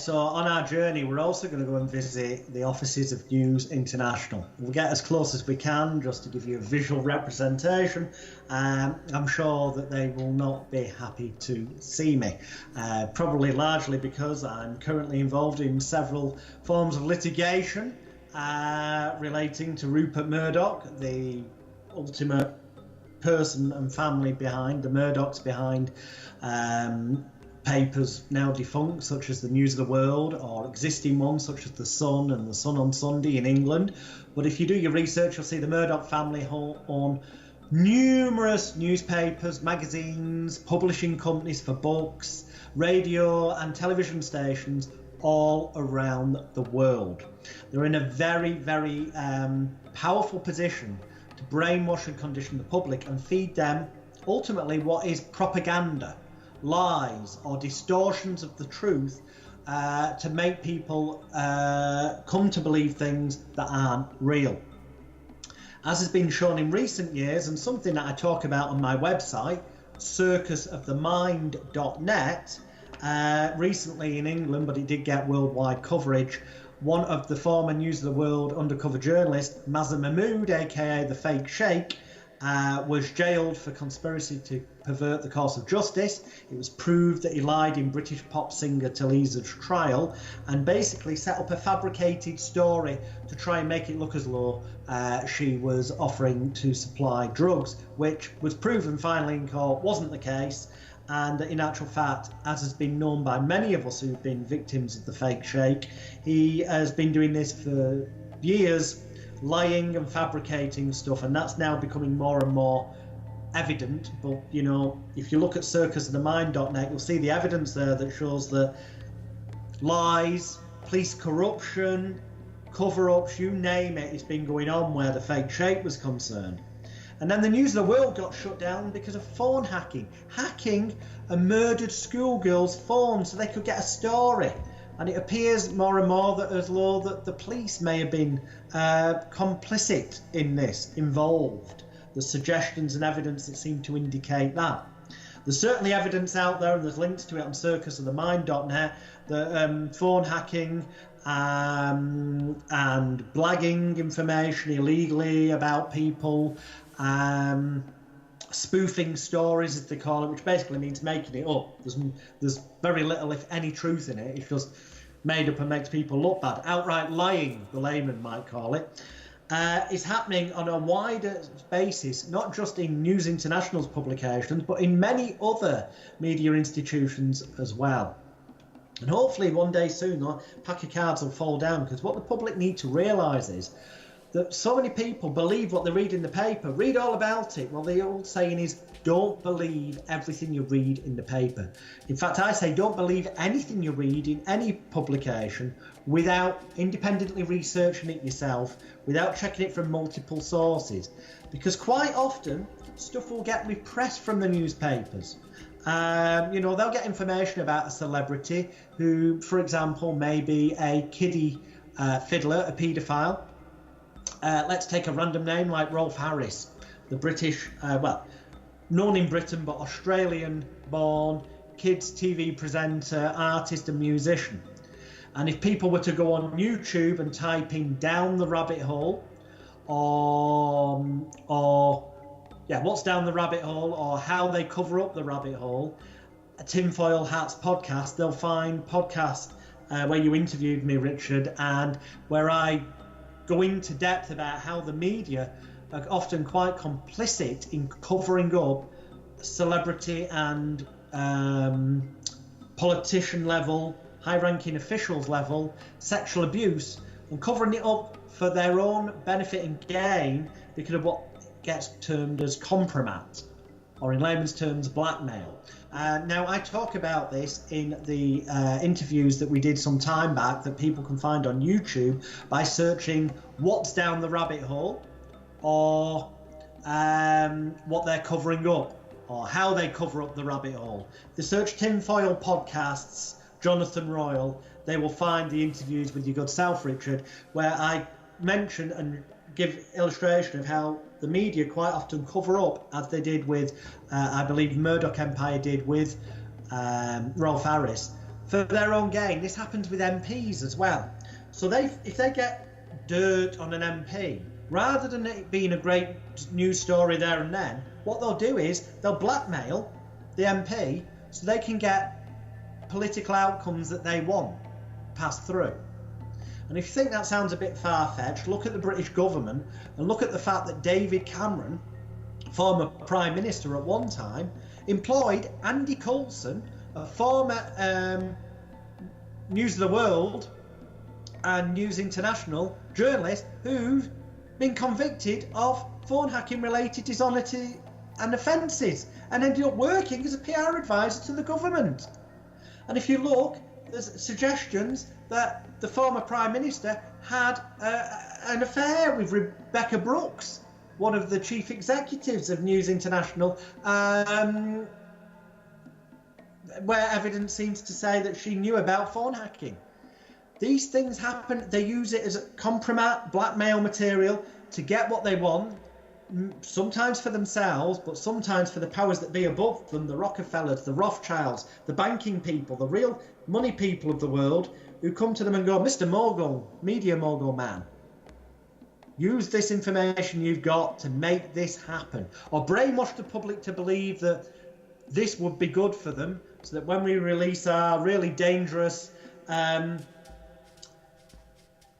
so on our journey, we're also going to go and visit the offices of News International. We'll get as close as we can just to give you a visual representation. I'm sure that they will not be happy to see me, probably largely because I'm currently involved in several forms of litigation relating to Rupert Murdoch, the ultimate person and family behind, the Murdochs behind papers now defunct, such as the News of the World, or existing ones such as The Sun and The Sun on Sunday in England. But if you do your research, you'll see the Murdoch family own numerous newspapers, magazines, publishing companies for books, radio and television stations all around the world. They're in a very, very powerful position to brainwash and condition the public and feed them ultimately what is propaganda, lies or distortions of the truth, to make people come to believe things that aren't real. As has been shown in recent years, and something that I talk about on my website, circusofthemind.net, recently in England, but it did get worldwide coverage, one of the former News of the World undercover journalists, Mazza Mahmood, aka the Fake Sheikh, was jailed for conspiracy to pervert the course of justice. It was proved that he lied in British pop singer Talisa's trial and basically set up a fabricated story to try and make it look as though she was offering to supply drugs, which was proven finally in court wasn't the case. And in actual fact, as has been known by many of us who've been victims of the Fake Sheikh, he has been doing this for years, lying and fabricating stuff, and that's now becoming more and more evident. But you know, if you look at circusofthemind.net, you'll see the evidence there that shows that lies, police corruption, cover-ups, you name it, it's been going on where the Fake Sheikh was concerned. And then the News of the World got shut down because of phone hacking a murdered schoolgirl's phone so they could get a story. And it appears more and more that as though that the police may have been complicit in this, involved. There's suggestions and evidence that seem to indicate that. There's certainly evidence out there, and there's links to it on circusofthemind.net, that phone hacking and blagging information illegally about people, spoofing stories, as they call it, which basically means making it up. There's very little, if any, truth in it. It's just made up and makes people look bad. Outright lying, the layman might call it, is happening on a wider basis, not just in News International's publications, but in many other media institutions as well. And hopefully one day soon, a pack of cards will fall down, because what the public need to realise is that so many people believe what they read in the paper, read all about it. Well, the old saying is, don't believe everything you read in the paper. In fact, I say don't believe anything you read in any publication without independently researching it yourself, without checking it from multiple sources. Because quite often, stuff will get repressed from the newspapers. They'll get information about a celebrity who, for example, may be a kiddie fiddler, a paedophile. Let's take a random name like Rolf Harris, the British, known in Britain but Australian-born kids TV presenter, artist and musician. And if people were to go on YouTube and type in "down the rabbit hole" or what's down the rabbit hole, or how they cover up the rabbit hole, a Tinfoil Hats podcast, they'll find podcast where you interviewed me, Richard, and where I go into depth about how the media are often quite complicit in covering up celebrity and politician level, high-ranking officials level sexual abuse, and covering it up for their own benefit and gain because of what gets termed as compromat, or in layman's terms, blackmail. Now, I talk about this in the interviews that we did some time back that people can find on YouTube by searching "what's down the rabbit hole" or what they're covering up, or how they cover up the rabbit hole. If they search Tinfoil Podcasts, Jonathan Royle, they will find the interviews with your good self, Richard, where I mention and give illustration of how the media quite often cover up, as they did with, I believe Murdoch Empire did with Rolf Harris, for their own gain. This happens with MPs as well. So if they get dirt on an MP, rather than it being a great news story there and then, what they'll do is they'll blackmail the MP so they can get political outcomes that they want passed through. And if you think that sounds a bit far-fetched, look at the British government and look at the fact that David Cameron, former Prime Minister at one time, employed Andy Coulson, a former News of the World and News International journalist who's been convicted of phone hacking related dishonesty and offences and ended up working as a PR advisor to the government. And if you look, there's suggestions that the former Prime Minister had an affair with Rebecca Brooks, one of the chief executives of News International, where evidence seems to say that she knew about phone hacking. These things happen. They use it as a compromat, blackmail material to get what they want, sometimes for themselves, but sometimes for the powers that be above them, the Rockefellers, the Rothschilds, the banking people, the real money people of the world, who come to them and go, Mr. Mogul, media mogul man, use this information you've got to make this happen. Or brainwash the public to believe that this would be good for them, so that when we release our really dangerous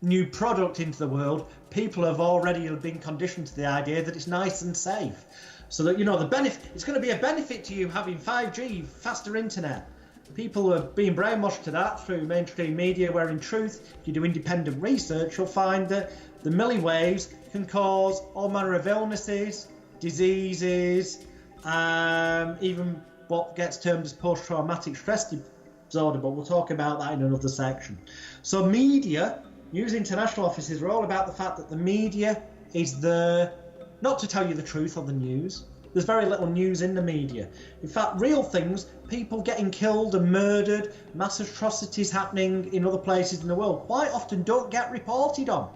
new product into the world, people have already been conditioned to the idea that it's nice and safe. So that, you know, the benefit, it's going to be a benefit to you having 5G, faster internet. People are being brainwashed to that through mainstream media, where in truth, if you do independent research, you'll find that the milliwaves can cause all manner of illnesses, diseases, even what gets termed as post-traumatic stress disorder, but we'll talk about that in another section. So media, News International offices are all about the fact that the media is there not to tell you the truth on the news. There's very little news in the media. In fact, real things, people getting killed and murdered, mass atrocities happening in other places in the world, quite often don't get reported on,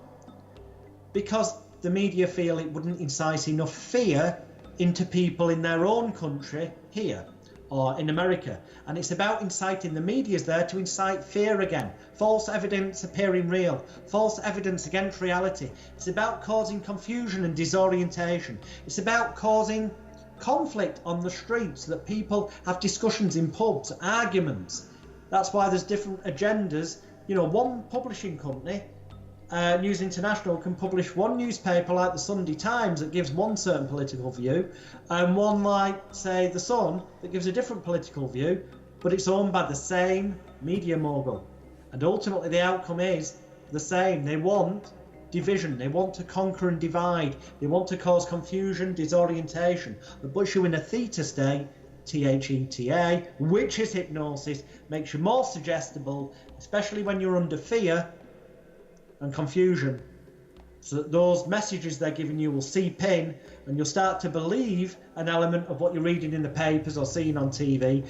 because the media feel it wouldn't incite enough fear into people in their own country here or in America. And it's about inciting, the media's there to incite fear again, false evidence appearing real, false evidence against reality. It's about causing confusion and disorientation. It's about causing conflict on the streets, so that people have discussions in pubs, arguments. That's why there's different agendas. You know, one publishing company, News International, can publish one newspaper like the Sunday Times that gives one certain political view, and one like, say, the Sun that gives a different political view, but it's owned by the same media mogul. And ultimately the outcome is the same. They want division, they want to conquer and divide, they want to cause confusion, disorientation. They push you in a theta state, Theta, which is hypnosis, makes you more suggestible, especially when you're under fear and confusion, so that those messages they're giving you will seep in, and you'll start to believe an element of what you're reading in the papers or seeing on TV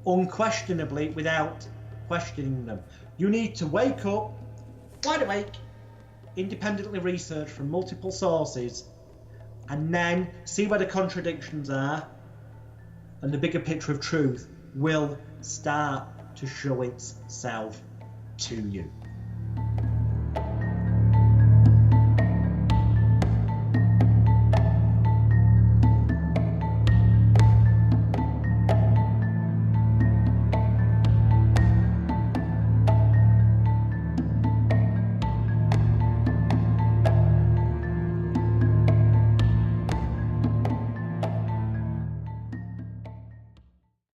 unquestionably, without questioning them. You need to wake up, wide awake, independently research from multiple sources, and then see where the contradictions are, and the bigger picture of truth will start to show itself to you.